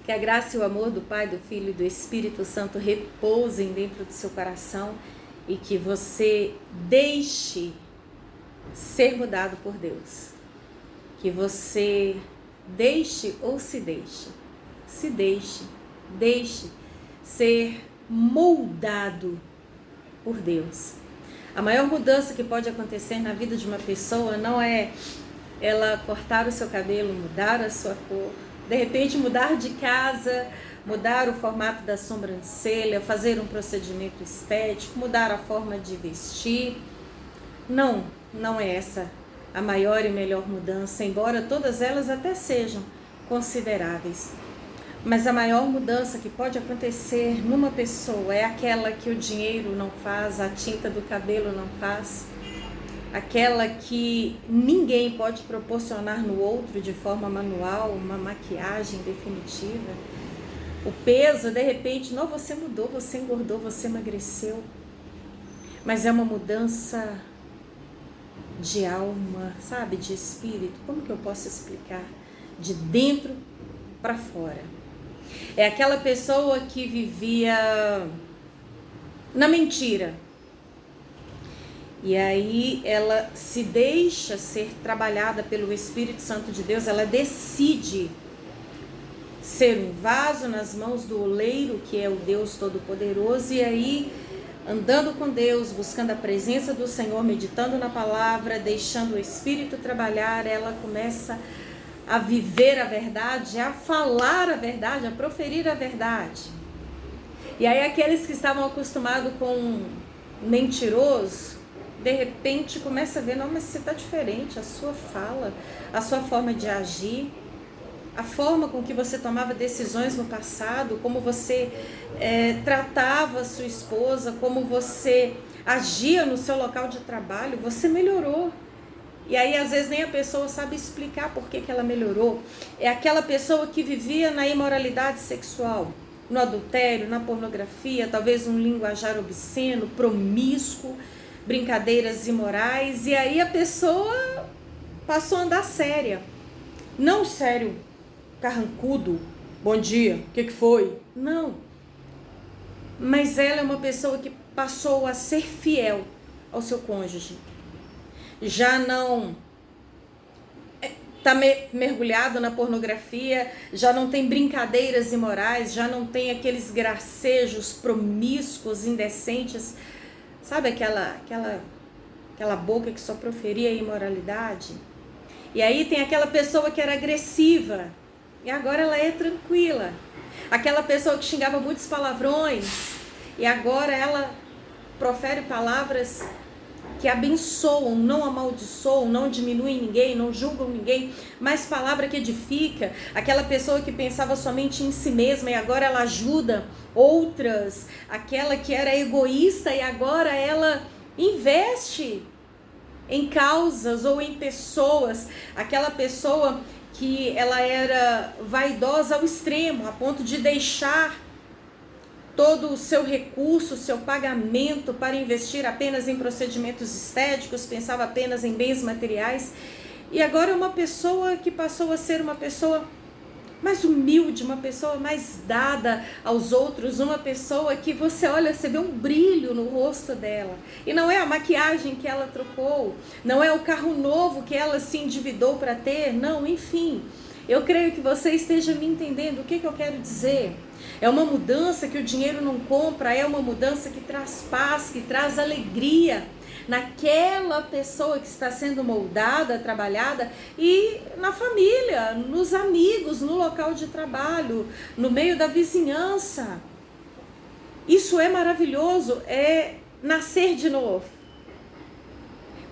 Que a graça e o amor do Pai, do Filho e do Espírito Santo repousem dentro do seu coração e que você deixe ser mudado por Deus. Que você deixe ou se deixe ser moldado por Deus. A maior mudança que pode acontecer na vida de uma pessoa não é ela cortar o seu cabelo, mudar a sua cor, de repente mudar de casa, mudar o formato da sobrancelha, fazer um procedimento estético, mudar a forma de vestir. Não é essa a maior e melhor mudança, embora todas elas até sejam consideráveis. Mas a maior mudança que pode acontecer numa pessoa é aquela que o dinheiro não faz, a tinta do cabelo não faz, aquela que ninguém pode proporcionar no outro de forma manual, uma maquiagem definitiva. O peso, de repente, não, você mudou, você engordou, você emagreceu. Mas é uma mudança de alma, sabe, de espírito. Como que eu posso explicar? De dentro para fora. É aquela pessoa que vivia na mentira. E aí ela se deixa ser trabalhada pelo Espírito Santo de Deus, ela decide ser um vaso nas mãos do oleiro, que é o Deus Todo-Poderoso, e aí, andando com Deus, buscando a presença do Senhor, meditando na palavra, deixando o Espírito trabalhar, ela começa a viver a verdade, a falar a verdade, a proferir a verdade. E aí aqueles que estavam acostumados com mentiroso, de repente começa a ver, não, mas você está diferente, a sua fala, a sua forma de agir, a forma com que você tomava decisões no passado, como você tratava a sua esposa, como você agia no seu local de trabalho, você melhorou. E aí às vezes nem a pessoa sabe explicar por que ela melhorou. É aquela pessoa que vivia na imoralidade sexual, no adultério, na pornografia, talvez um linguajar obsceno, promíscuo, brincadeiras imorais, e aí a pessoa passou a andar séria. Não sério, carrancudo, bom dia, o que foi? Não. Mas ela é uma pessoa que passou a ser fiel ao seu cônjuge. Já não está mergulhado na pornografia, já não tem brincadeiras imorais, já não tem aqueles gracejos promíscuos, indecentes. Sabe aquela boca que só proferia imoralidade? E aí tem aquela pessoa que era agressiva e agora ela é tranquila. Aquela pessoa que xingava muitos palavrões e agora ela profere palavras que abençoam, não amaldiçoam, não diminuem ninguém, não julgam ninguém, mas palavra que edifica. Aquela pessoa que pensava somente em si mesma e agora ela ajuda outras. Aquela que era egoísta e agora ela investe em causas ou em pessoas. Aquela pessoa que ela era vaidosa ao extremo, a ponto de deixar todo o seu recurso, o seu pagamento para investir apenas em procedimentos estéticos, pensava apenas em bens materiais. E agora é uma pessoa que passou a ser uma pessoa mais humilde, uma pessoa mais dada aos outros, uma pessoa que você olha, você vê um brilho no rosto dela. E não é a maquiagem que ela trocou, não é o carro novo que ela se endividou para ter, não, enfim. Eu creio que você esteja me entendendo o que eu quero dizer. É uma mudança que o dinheiro não compra, é uma mudança que traz paz, que traz alegria naquela pessoa que está sendo moldada, trabalhada, e na família, nos amigos, no local de trabalho, no meio da vizinhança. Isso é maravilhoso, é nascer de novo.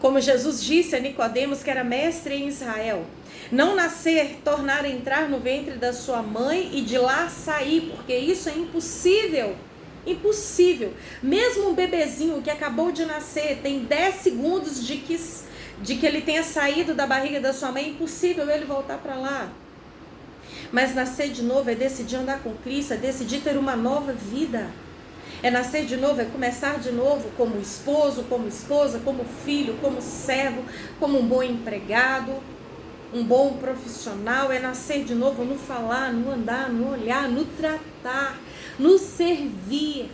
Como Jesus disse a Nicodemos, que era mestre em Israel, não nascer, tornar a entrar no ventre da sua mãe e de lá sair, porque isso é impossível. Impossível. Mesmo um bebezinho que acabou de nascer, tem 10 segundos de que ele tenha saído da barriga da sua mãe, é impossível ele voltar para lá. Mas nascer de novo é decidir andar com Cristo, é decidir ter uma nova vida. É nascer de novo, é começar de novo como esposo, como esposa, como filho, como servo, como um bom empregado. um bom profissional, é nascer de novo no falar, no andar, no olhar, no tratar, no servir.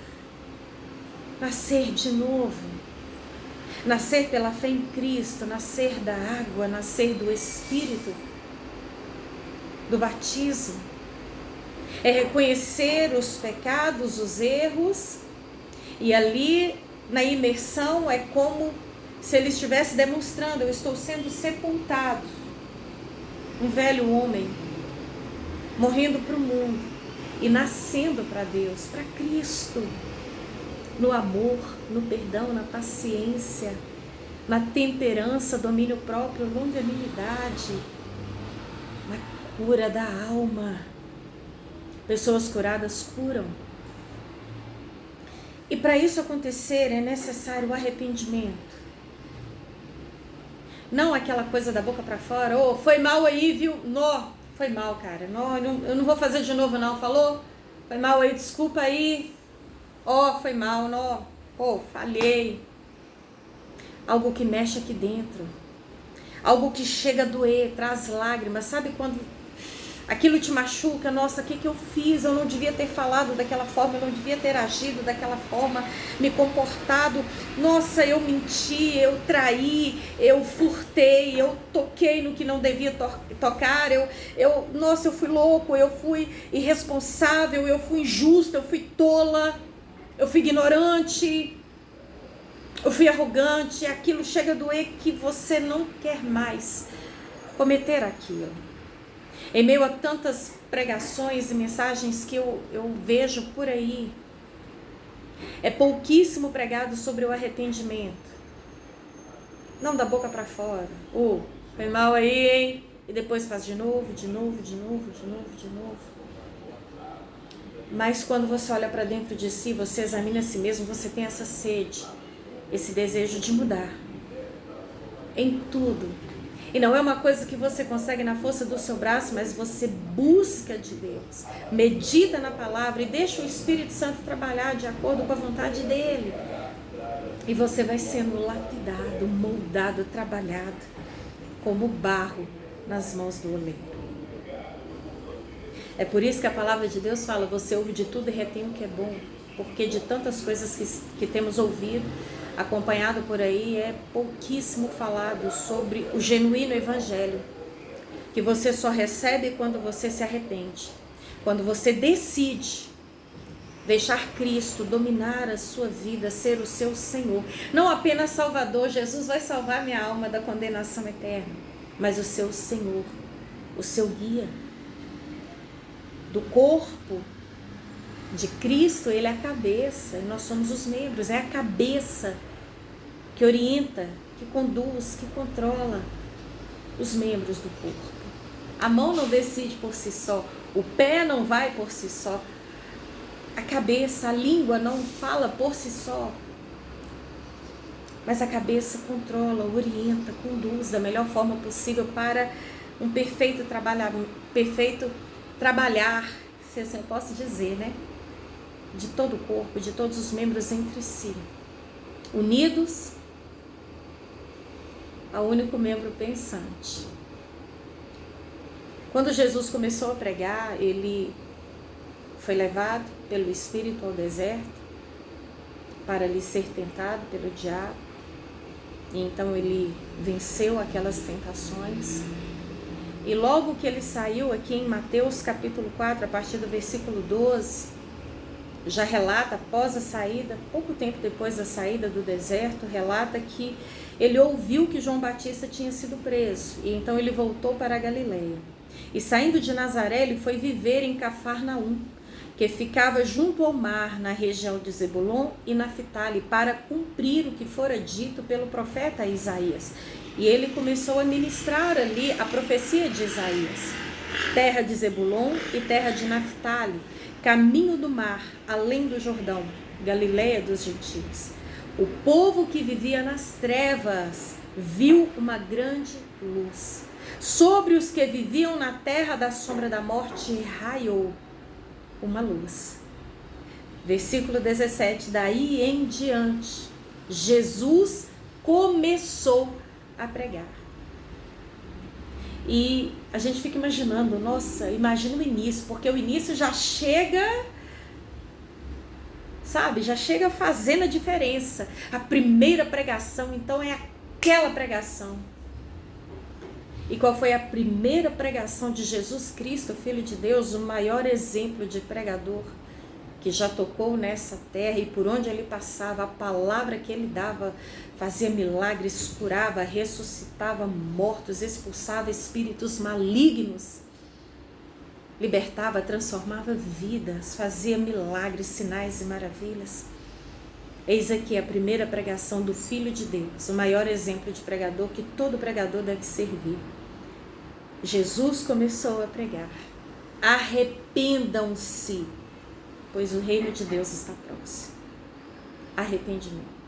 Nascer de novo. Nascer pela fé em Cristo, nascer da água, nascer do Espírito, do batismo. É reconhecer os pecados, os erros, e ali na imersão é como se ele estivesse demonstrando: eu estou sendo sepultado, um velho homem, morrendo para o mundo e nascendo para Deus, para Cristo, no amor, no perdão, na paciência, na temperança, domínio próprio, longanimidade, na cura da alma. Pessoas curadas curam. E para isso acontecer é necessário o arrependimento. Não aquela coisa da boca para fora: oh, foi mal aí, viu? Não, foi mal, cara. Não, eu não vou fazer de novo não, falou? Foi mal aí, desculpa aí. Oh, foi mal, não. Oh, falhei. Algo que mexe aqui dentro. Algo que chega a doer, traz lágrimas. Sabe quando aquilo te machuca? Nossa, o que eu fiz? Eu não devia ter falado daquela forma, eu não devia ter agido daquela forma, me comportado. Nossa, eu menti, eu traí, eu furtei, eu toquei no que não devia tocar. Nossa, eu fui louco, eu fui irresponsável, eu fui injusta, eu fui tola, eu fui ignorante, eu fui arrogante. Aquilo chega a doer que você não quer mais cometer aquilo. Em meio a tantas pregações e mensagens que eu vejo por aí, é pouquíssimo pregado sobre o arrependimento. Não da boca para fora. Foi mal aí, hein? E depois faz de novo. Mas quando você olha para dentro de si, você examina a si mesmo, você tem essa sede, esse desejo de mudar. Em tudo. E não é uma coisa que você consegue na força do seu braço, mas você busca de Deus, medita na palavra e deixa o Espírito Santo trabalhar de acordo com a vontade dele. E você vai sendo lapidado, moldado, trabalhado como barro nas mãos do oleiro. É por isso que a palavra de Deus fala: você ouve de tudo e retém o que é bom. Porque de tantas coisas que temos ouvido, acompanhado por aí, é pouquíssimo falado sobre o genuíno evangelho, que você só recebe quando você se arrepende, quando você decide deixar Cristo dominar a sua vida, ser o seu Senhor. Não apenas Salvador, Jesus vai salvar minha alma da condenação eterna, mas o seu Senhor, o seu guia. Do corpo de Cristo, ele é a cabeça, e nós somos os membros. É a cabeça que orienta, que conduz, que controla os membros do corpo. A mão não decide por si só, o pé não vai por si só, a cabeça, a língua não fala por si só, mas a cabeça controla, orienta, conduz da melhor forma possível para um perfeito trabalhar, se assim eu posso dizer, né? De todo o corpo, de todos os membros entre si, unidos ao único membro pensante. Quando Jesus começou a pregar, ele foi levado pelo Espírito ao deserto para lhe ser tentado pelo diabo. E então ele venceu aquelas tentações. E logo que ele saiu, aqui em Mateus capítulo 4, a partir do versículo 12, já relata, após a saída, pouco tempo depois da saída do deserto, relata que ele ouviu que João Batista tinha sido preso. E então ele voltou para a Galileia. E saindo de Nazaré, ele foi viver em Cafarnaum, que ficava junto ao mar, na região de Zebulon e Naftali, para cumprir o que fora dito pelo profeta Isaías. E ele começou a ministrar ali a profecia de Isaías: terra de Zebulon e terra de Naftali, caminho do mar, além do Jordão, Galileia dos gentios. O povo que vivia nas trevas viu uma grande luz. Sobre os que viviam na terra da sombra da morte raiou uma luz. Versículo 17, daí em diante, Jesus começou a pregar. E a gente fica imaginando, nossa, imagina o início, porque o início já chega, sabe, já chega fazendo a diferença. A primeira pregação, então, é aquela pregação. E qual foi a primeira pregação de Jesus Cristo, Filho de Deus, o maior exemplo de pregador que já tocou nessa terra, e por onde ele passava, a palavra que ele dava fazia milagres, curava, ressuscitava mortos, expulsava espíritos malignos, libertava, transformava vidas, fazia milagres, sinais e maravilhas. Eis aqui a primeira pregação do Filho de Deus, o maior exemplo de pregador que todo pregador deve servir. Jesus começou a pregar: arrependam-se, pois o reino de Deus está próximo. Arrependimento.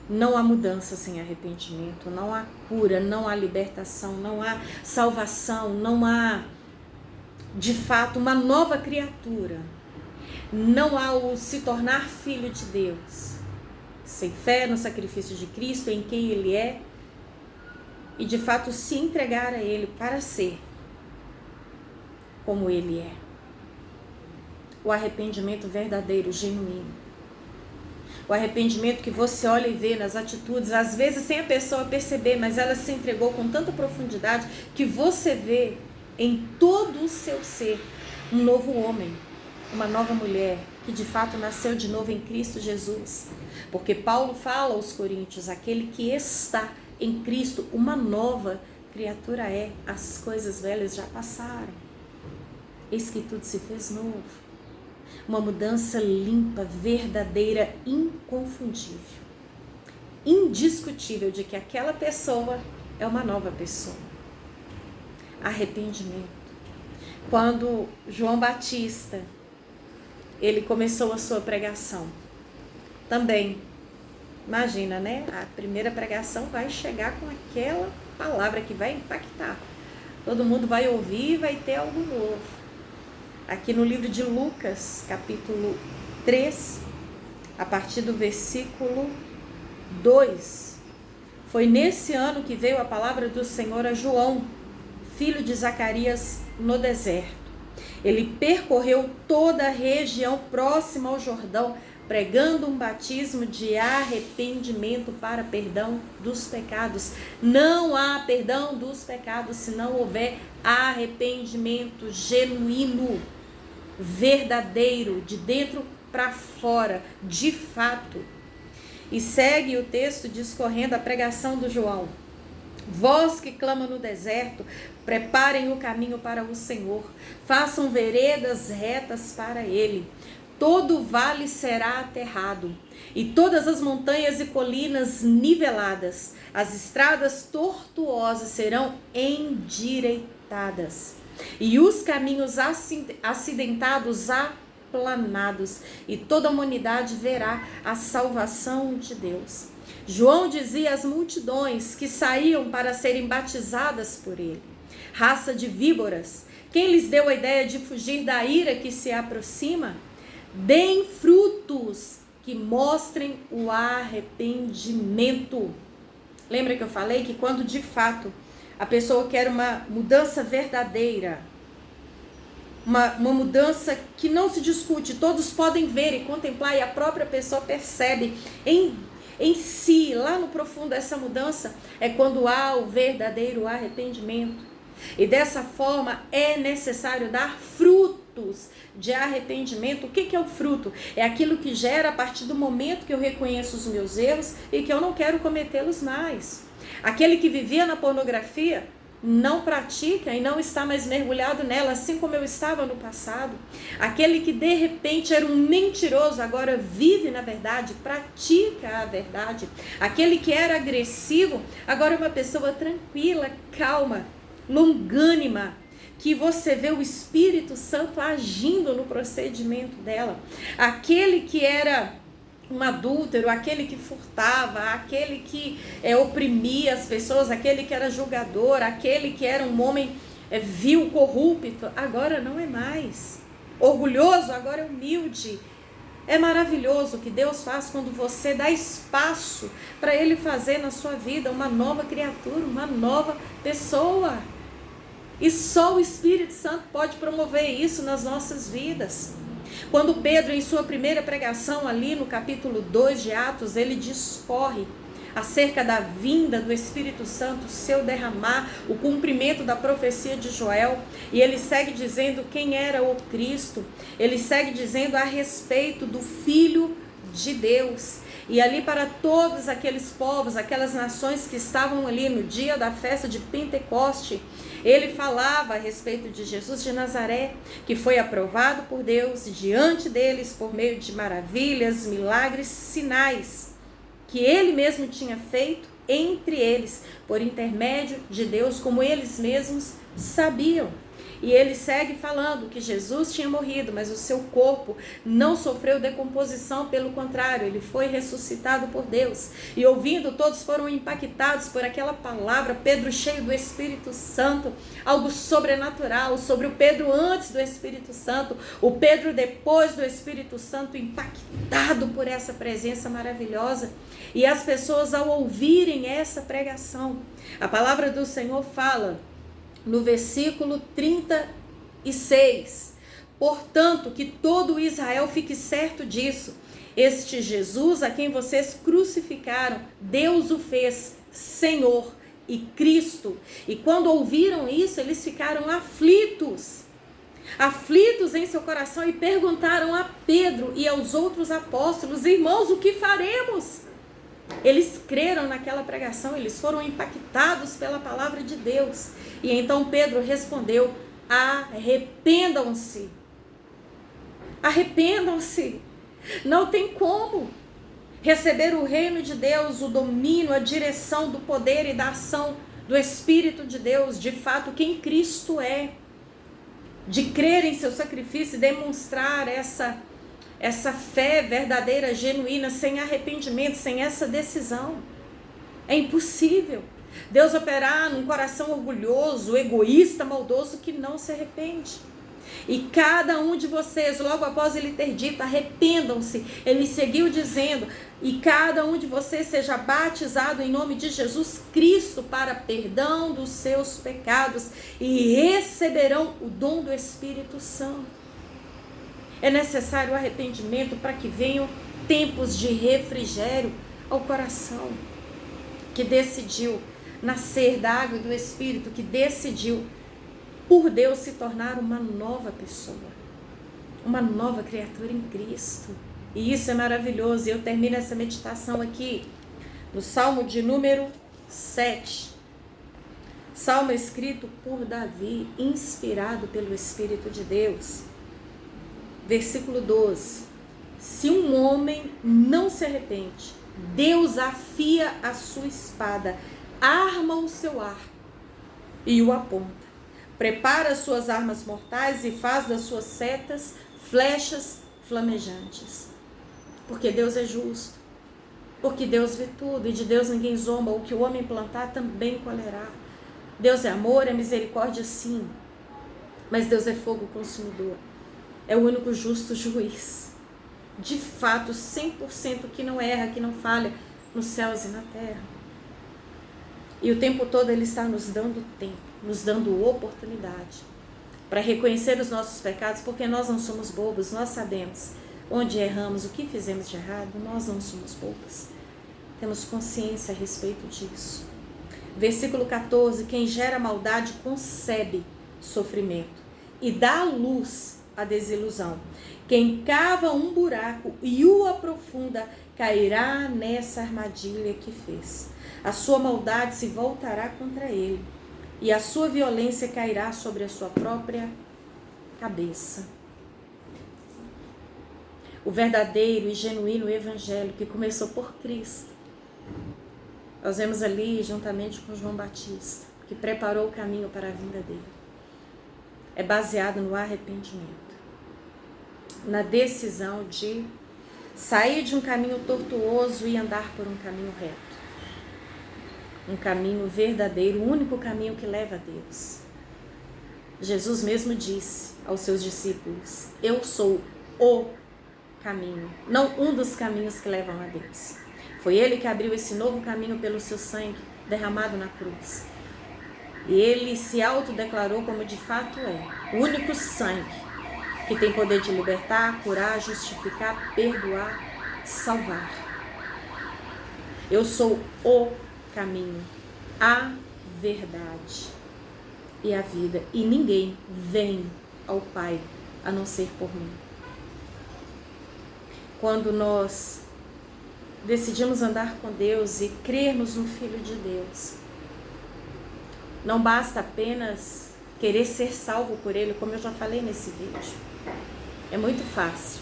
Não há mudança sem arrependimento, não há cura, não há libertação, não há salvação, não há, de fato, uma nova criatura. Não há o se tornar filho de Deus, sem fé no sacrifício de Cristo, em quem Ele é, e de fato se entregar a Ele para ser como Ele é. O arrependimento verdadeiro, genuíno. O arrependimento que você olha e vê nas atitudes, às vezes sem a pessoa perceber, mas ela se entregou com tanta profundidade que você vê em todo o seu ser um novo homem, uma nova mulher, que de fato nasceu de novo em Cristo Jesus. Porque Paulo fala aos Coríntios: aquele que está em Cristo, uma nova criatura é, as coisas velhas já passaram, eis que tudo se fez novo. Uma mudança limpa, verdadeira, inconfundível, indiscutível de que aquela pessoa é uma nova pessoa. Arrependimento. Quando João Batista, ele começou a sua pregação, também, imagina, né? A primeira pregação vai chegar com aquela palavra que vai impactar. Todo mundo vai ouvir e vai ter algo novo. Aqui no livro de Lucas, capítulo 3, a partir do versículo 2. Foi nesse ano que veio a palavra do Senhor a João, filho de Zacarias, no deserto. Ele percorreu toda a região próxima ao Jordão, pregando um batismo de arrependimento para perdão dos pecados. Não há perdão dos pecados se não houver arrependimento genuíno, verdadeiro, de dentro para fora, de fato. E segue o texto discorrendo a pregação do João: vós que clamam no deserto, preparem o caminho para o Senhor, façam veredas retas para Ele. Todo vale será aterrado, e todas as montanhas e colinas niveladas, as estradas tortuosas serão endireitadas, e os caminhos acidentados aplanados, e toda a humanidade verá a salvação de Deus. João dizia às multidões que saíam para serem batizadas por ele: raça de víboras, quem lhes deu a ideia de fugir da ira que se aproxima? Deem frutos que mostrem o arrependimento. Lembra que eu falei que quando de fato a pessoa quer uma mudança verdadeira, uma mudança que não se discute, todos podem ver e contemplar, e a própria pessoa percebe em si, lá no profundo, essa mudança, é quando há o verdadeiro arrependimento. E dessa forma é necessário dar frutos de arrependimento. O que é o fruto? É aquilo que gera a partir do momento que eu reconheço os meus erros e que eu não quero cometê-los mais. Aquele que vivia na pornografia não pratica e não está mais mergulhado nela, assim como eu estava no passado. Aquele que de repente era um mentiroso, agora vive na verdade, pratica a verdade. Aquele que era agressivo, agora é uma pessoa tranquila, calma, longânima, que você vê o Espírito Santo agindo no procedimento dela. Aquele que era um adúltero, aquele que furtava, aquele que oprimia as pessoas, aquele que era julgador, aquele que era um homem vil, corrupto, agora não é mais. Orgulhoso, agora é humilde. É maravilhoso o que Deus faz quando você dá espaço para Ele fazer na sua vida uma nova criatura, uma nova pessoa. E só o Espírito Santo pode promover isso nas nossas vidas. Quando Pedro, em sua primeira pregação ali no capítulo 2 de Atos, ele discorre acerca da vinda do Espírito Santo, seu derramar, o cumprimento da profecia de Joel, e ele segue dizendo quem era o Cristo, ele segue dizendo a respeito do Filho de Deus, e ali para todos aqueles povos, aquelas nações que estavam ali no dia da festa de Pentecoste, ele falava a respeito de Jesus de Nazaré, que foi aprovado por Deus diante deles por meio de maravilhas, milagres, sinais, que ele mesmo tinha feito entre eles, por intermédio de Deus, como eles mesmos sabiam. E ele segue falando que Jesus tinha morrido, mas o seu corpo não sofreu decomposição, pelo contrário, ele foi ressuscitado por Deus. E ouvindo, todos foram impactados por aquela palavra, Pedro cheio do Espírito Santo, algo sobrenatural, sobre o Pedro antes do Espírito Santo, o Pedro depois do Espírito Santo, impactado por essa presença maravilhosa. E as pessoas, ao ouvirem essa pregação, a palavra do Senhor fala no versículo 36, portanto, que todo Israel fique certo disso, este Jesus a quem vocês crucificaram, Deus o fez Senhor e Cristo. E quando ouviram isso, eles ficaram aflitos em seu coração, e perguntaram a Pedro e aos outros apóstolos: irmãos, o que faremos? Eles creram naquela pregação, eles foram impactados pela palavra de Deus. E então Pedro respondeu: arrependam-se. Arrependam-se. Não tem como receber o reino de Deus, o domínio, a direção do poder e da ação do Espírito de Deus, de fato, quem Cristo é, de crer em seu sacrifício e demonstrar essa fé verdadeira, genuína, sem arrependimento, sem essa decisão. É impossível Deus operar num coração orgulhoso, egoísta, maldoso, que não se arrepende. E cada um de vocês, logo após ele ter dito arrependam-se, ele seguiu dizendo: e cada um de vocês seja batizado em nome de Jesus Cristo para perdão dos seus pecados, e receberão o dom do Espírito Santo. É necessário arrependimento para que venham tempos de refrigério ao coração, que decidiu nascer da água e do Espírito, que decidiu por Deus se tornar uma nova pessoa, uma nova criatura em Cristo. E isso é maravilhoso. E eu termino essa meditação aqui no Salmo de número 7. Salmo escrito por Davi, inspirado pelo Espírito de Deus. Versículo 12. Se um homem não se arrepende, Deus afia a sua espada, arma o seu arco e o aponta. Prepara as suas armas mortais e faz das suas setas flechas flamejantes. Porque Deus é justo, porque Deus vê tudo, e de Deus ninguém zomba. O que o homem plantar também colherá. Deus é amor, é misericórdia, sim, mas Deus é fogo consumidor. É o único justo juiz, de fato, 100% que não erra, que não falha nos céus e na terra. E o tempo todo Ele está nos dando tempo, nos dando oportunidade para reconhecer os nossos pecados, porque nós não somos bobos, nós sabemos onde erramos, o que fizemos de errado, nós não somos bobos. Temos consciência a respeito disso. Versículo 14, quem gera maldade concebe sofrimento e dá à luz a desilusão. Quem cava um buraco e o aprofunda cairá nessa armadilha que fez. A sua maldade se voltará contra ele e a sua violência cairá sobre a sua própria cabeça. O verdadeiro e genuíno evangelho que começou por Cristo, nós vemos ali juntamente com João Batista, que preparou o caminho para a vinda dele. É baseado no arrependimento, na decisão de sair de um caminho tortuoso e andar por um caminho reto. Um caminho verdadeiro, o único caminho que leva a Deus. Jesus mesmo disse aos seus discípulos: eu sou o caminho, não um dos caminhos que levam a Deus. Foi Ele que abriu esse novo caminho pelo seu sangue derramado na cruz. E Ele se autodeclarou como de fato é, o único sangue que tem poder de libertar, curar, justificar, perdoar, salvar. Eu sou o caminho, a verdade e a vida. E ninguém vem ao Pai a não ser por mim. Quando nós decidimos andar com Deus e crermos no Filho de Deus, não basta apenas querer ser salvo por Ele, como eu já falei nesse vídeo. É muito fácil.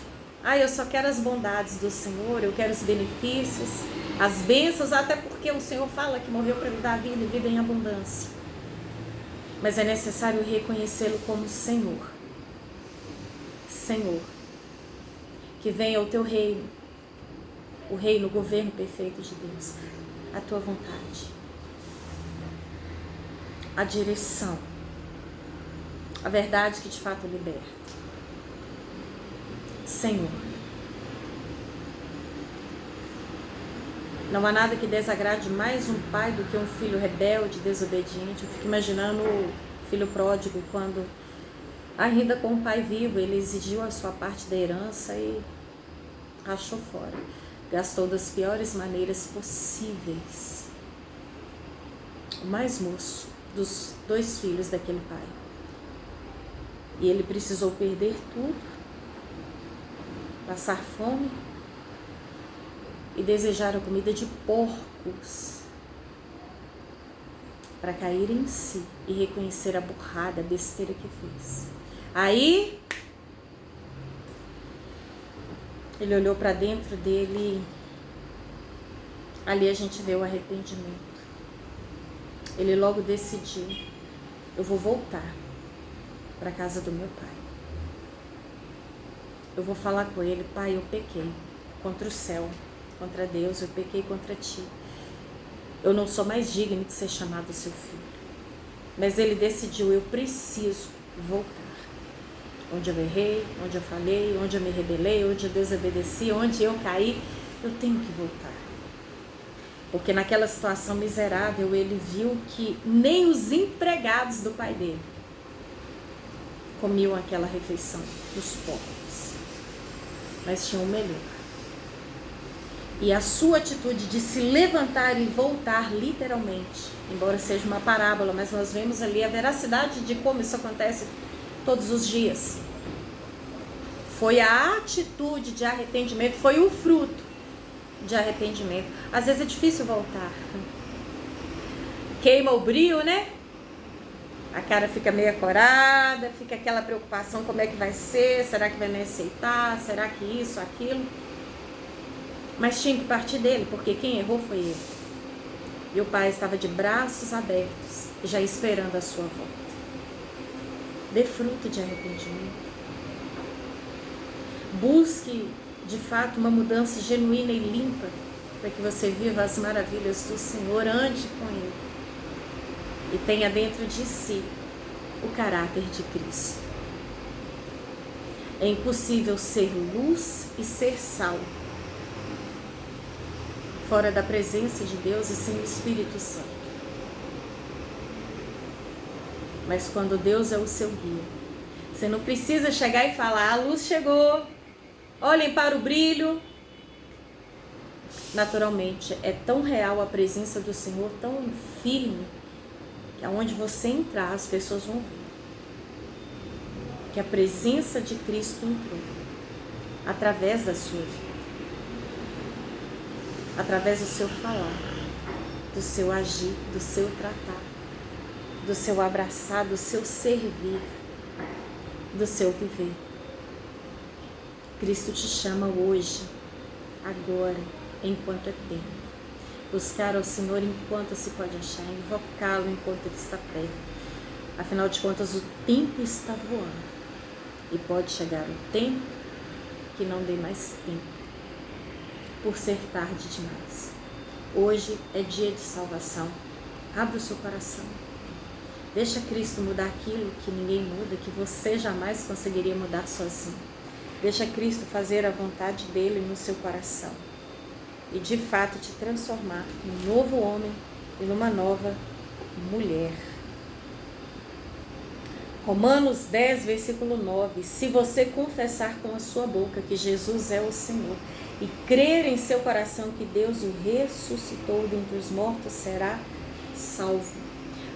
Eu só quero as bondades do Senhor, eu quero os benefícios, as bênçãos, até porque o Senhor fala que morreu para me dar vida e vida em abundância. Mas é necessário reconhecê-lo como Senhor. Senhor, que venha o teu reino, o reino, o governo perfeito de Deus, a tua vontade, a direção, a verdade que de fato liberta. Senhor, não há nada que desagrade mais um pai do que um filho rebelde, desobediente. Eu fico imaginando o filho pródigo quando, ainda com o pai vivo, ele exigiu a sua parte da herança e rachou fora. Gastou das piores maneiras possíveis. O mais moço dos 2 filhos daquele pai. E ele precisou perder tudo, passar fome e desejar a comida de porcos para cair em si e reconhecer a burrada, a besteira que fez. Aí ele olhou para dentro dele, ali a gente vê o arrependimento. Ele logo decidiu: eu vou voltar para a casa do meu pai. Eu vou falar com ele: pai, eu pequei contra o céu, contra Deus, eu pequei contra ti. Eu não sou mais digno de ser chamado seu filho. Mas ele decidiu: eu preciso voltar. Onde eu errei, onde eu falhei, onde eu me rebelei, onde eu desobedeci, onde eu caí, eu tenho que voltar. Porque naquela situação miserável ele viu que nem os empregados do pai dele comiam aquela refeição dos porcos, mas tinham o melhor. E a sua atitude de se levantar e voltar, literalmente, embora seja uma parábola, mas nós vemos ali a veracidade de como isso acontece todos os dias. Foi a atitude de arrependimento, foi o fruto de arrependimento. Às vezes é difícil voltar. Queima o brio, né? A cara fica meio acorada, fica aquela preocupação: como é que vai ser? Será que vai me aceitar? Será que isso, aquilo? Mas tinha que partir dele, porque quem errou foi ele. E o pai estava de braços abertos, já esperando a sua volta. Dê fruto de arrependimento. Busque, de fato, uma mudança genuína e limpa, para que você viva as maravilhas do Senhor, ande com Ele. E tenha dentro de si o caráter de Cristo. É impossível ser luz e ser sal fora da presença de Deus e sem o Espírito Santo. Mas quando Deus é o seu guia, você não precisa chegar e falar: a luz chegou, olhem para o brilho. Naturalmente, é tão real a presença do Senhor, tão firme, que aonde você entrar, as pessoas vão ver que a presença de Cristo entrou através da sua vida, através do seu falar, do seu agir, do seu tratar, do seu abraçar, do seu servir, do seu viver. Cristo te chama hoje, agora, enquanto é tempo. Buscar ao Senhor enquanto se pode achar, invocá-lo enquanto Ele está perto. Afinal de contas, o tempo está voando e pode chegar um tempo que não dê mais tempo, por ser tarde demais. Hoje é dia de salvação. Abra o seu coração. Deixa Cristo mudar aquilo que ninguém muda, que você jamais conseguiria mudar sozinho. Deixa Cristo fazer a vontade dele no seu coração e de fato te transformar num novo homem e numa nova mulher. Romanos 10, versículo 9. Se você confessar com a sua boca que Jesus é o Senhor e crer em seu coração que Deus o ressuscitou dentre os mortos, será salvo.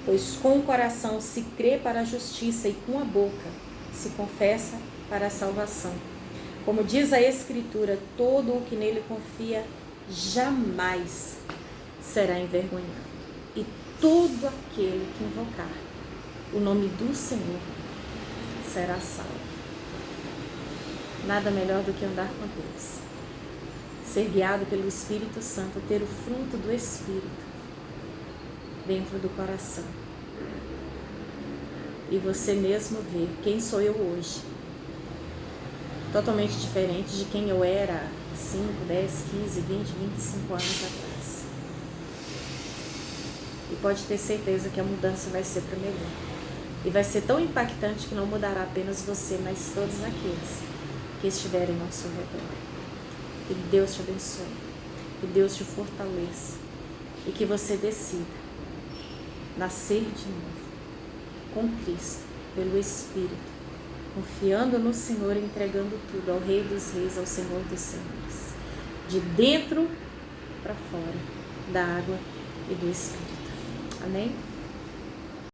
Pois com o coração se crê para a justiça e com a boca se confessa para a salvação. Como diz a Escritura, todo o que nele confia jamais será envergonhado. E todo aquele que invocar o nome do Senhor será salvo. Nada melhor do que andar com Deus, ser guiado pelo Espírito Santo, ter o fruto do Espírito dentro do coração. E você mesmo ver quem sou eu hoje. Totalmente diferente de quem eu era há 5, 10, 15, 20, 25 anos atrás. E pode ter certeza que a mudança vai ser para melhor. E vai ser tão impactante que não mudará apenas você, mas todos aqueles que estiverem ao seu redor. Que Deus te abençoe, que Deus te fortaleça e que você decida nascer de novo com Cristo, pelo Espírito, confiando no Senhor e entregando tudo ao Rei dos Reis, ao Senhor dos Senhores, de dentro para fora, da água e do Espírito. Amém?